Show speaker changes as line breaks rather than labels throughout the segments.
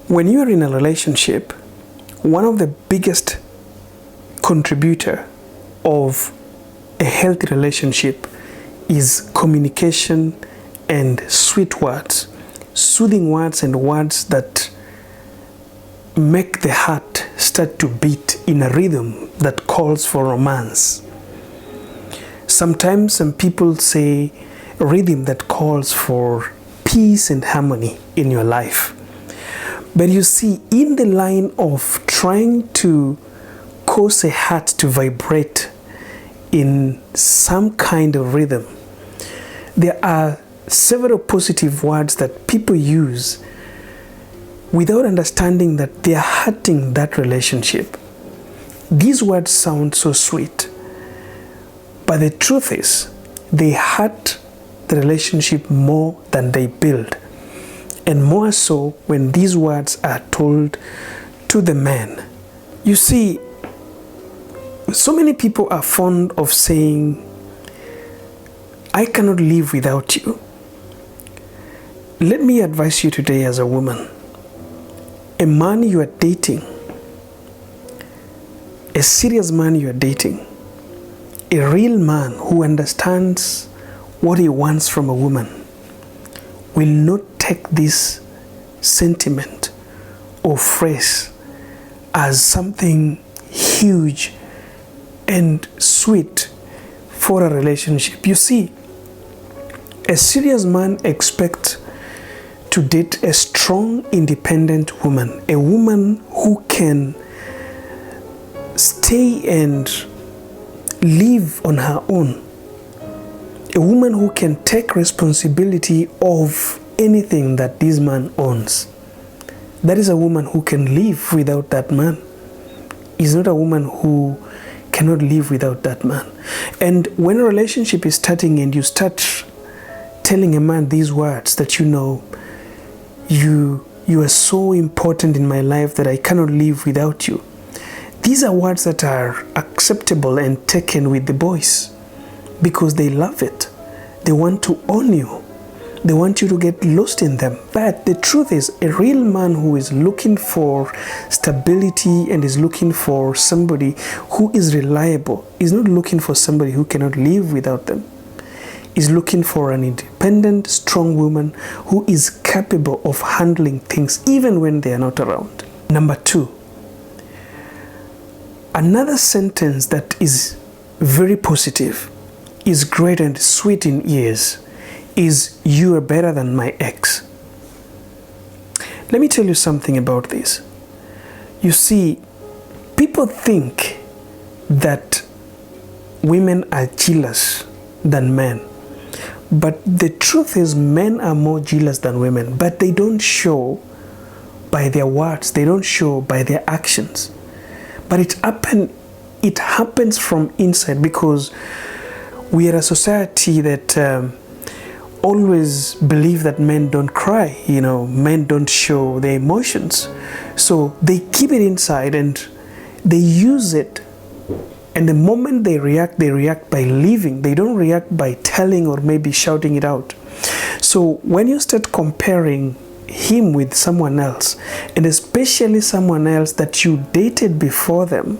When you're in a relationship, one of the biggest contributor of a healthy relationship is communication and sweet words, soothing words, and words that make the heart start to beat in a rhythm that calls for romance. Sometimes some people say a rhythm that calls for peace and harmony in your life. But you see, in the line of trying to cause a heart to vibrate in some kind of rhythm, there are several positive words that people use without understanding that they are hurting that relationship. These words sound so sweet, but the truth is they hurt the relationship more than they build, and more so when these words are told to the man. You see, so many people are fond of saying, I cannot live without you. Let me advise you today as a woman, a man you are dating, a serious man you are dating, a real man who understands what he wants from a woman, will not take this sentiment or phrase as something huge and sweet for a relationship. You see, a serious man expects to date a strong, independent woman, a woman who can stay and live on her own, a woman who can take responsibility of anything that this man owns. That is a woman who can live without that man. Is not a woman who cannot live without that man. And when a relationship is starting and you start telling a man these words that you are so important in my life that I cannot live without you. These are words that are acceptable and taken with the boys because they love it. They want to own you. They want you to get lost in them. But the truth is, a real man who is looking for stability and is looking for somebody who is reliable is not looking for somebody who cannot live without them. Is looking for an independent, strong woman who is capable of handling things even when they are not around. Number 2, another sentence that is very positive, is great and sweet in ears, is you are better than my ex. Let me tell you something about this. You see, people think that women are jealous than men. But the truth is, men are more jealous than women, but they don't show by their words, they don't show by their actions. But it happens from inside because we are a society that always believe that men don't cry, men don't show their emotions. So they keep it inside and they use it. And the moment they react by leaving. They don't react by telling or maybe shouting it out. So when you start comparing him with someone else, and especially someone else that you dated before them,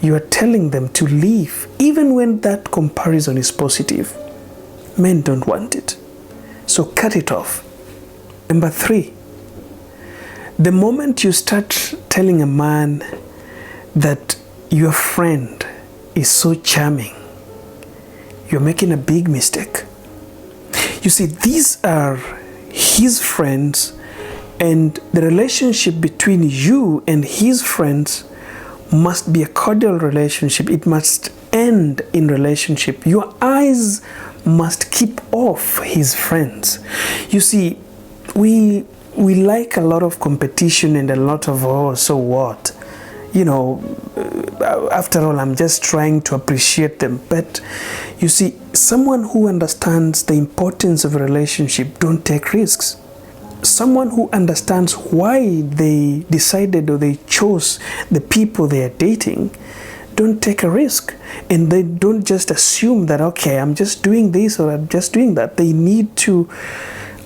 you are telling them to leave, even when that comparison is positive. Men don't want it. So cut it off. Number 3, the moment you start telling a man that your friend is so charming, you're making a big mistake. You see, these are his friends, and the relationship between you and his friends must be a cordial relationship. It must end in relationship. Your eyes must keep off his friends. You see, we like a lot of competition and a lot of, oh, so what? After all, I'm just trying to appreciate them. But you see, someone who understands the importance of a relationship don't take risks. Someone who understands why they decided or they chose the people they are dating don't take a risk. And they don't just assume that, okay, I'm just doing this or I'm just doing that. They need to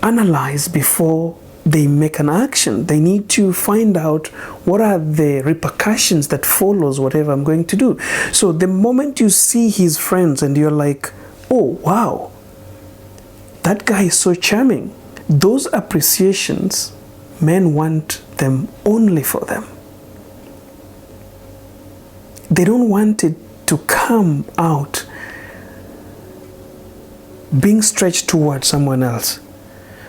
analyze before they make an action. They need to find out what are the repercussions that follows whatever I'm going to do. So the moment you see his friends and you're like, oh wow, that guy is so charming, those appreciations, men want them only for them. They don't want it to come out being stretched towards someone else.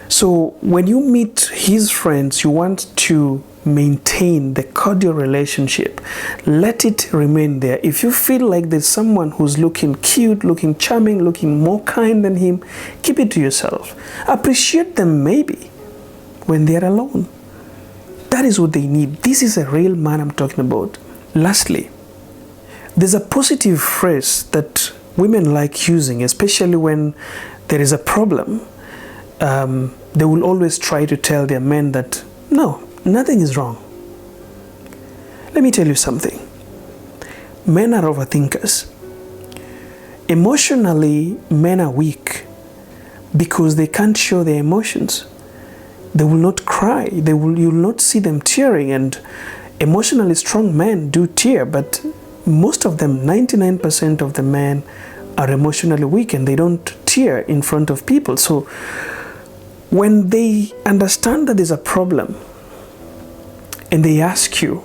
So when you meet his friends, you want to maintain the cordial relationship. Let it remain there. If you feel like there's someone who's looking cute, looking charming, looking more kind than him, keep it to yourself. Appreciate them maybe when they're alone. That is what they need. This is a real man I'm talking about. Lastly, there's a positive phrase that women like using, especially when there is a problem. They will always try to tell their men that, no, nothing is wrong. Let me tell you something. Men are overthinkers. Emotionally, men are weak because they can't show their emotions. They will not cry. You will not see them tearing. And emotionally strong men do tear, but most of them, 99% of the men, are emotionally weak and they don't tear in front of people. So when they understand that there's a problem and they ask you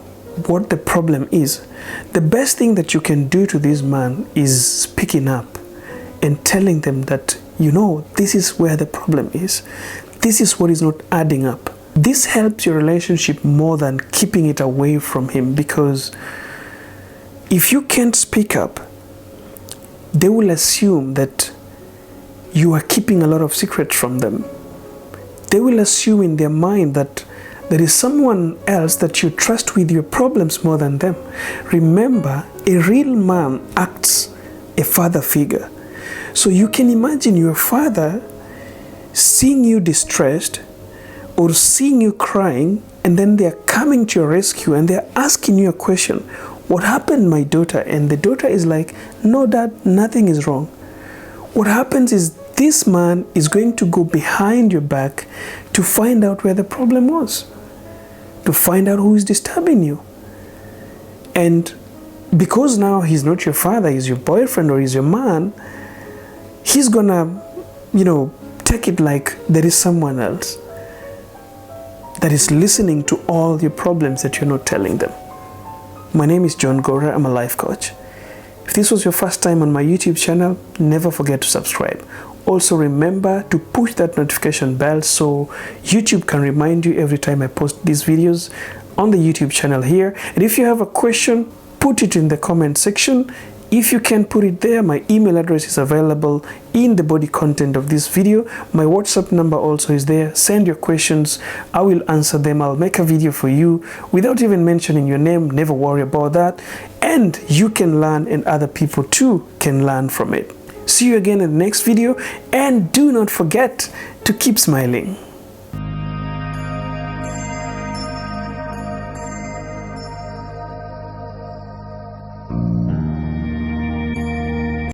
what the problem is, the best thing that you can do to this man is speaking up and telling them that, you know, this is where the problem is. This is what is not adding up. This helps your relationship more than keeping it away from him, because if you can't speak up, they will assume that you are keeping a lot of secrets from them. They will assume in their mind that there is someone else that you trust with your problems more than them. Remember, a real man acts a father figure. So you can imagine your father seeing you distressed or seeing you crying, and then they are coming to your rescue and they are asking you a question. What happened, my daughter? And the daughter is like, no, Dad, nothing is wrong. What happens is this man is going to go behind your back to find out where the problem was, to find out who is disturbing you. And because now he's not your father, he's your boyfriend or he's your man, he's gonna, take it like there is someone else that is listening to all your problems that you're not telling them. My name is Johngora. I'm a life coach. If this was your first time on my YouTube channel, never forget to subscribe. Also remember to push that notification bell so YouTube can remind you every time I post these videos on the YouTube channel here. And if you have a question, put it in the comment section. If you can put it there, my email address is available in the body content of this video. My WhatsApp number also is there. Send your questions. I will answer them. I'll make a video for you without even mentioning your name. Never worry about that. And you can learn, and other people too can learn from it. See you again in the next video, and do not forget to keep smiling.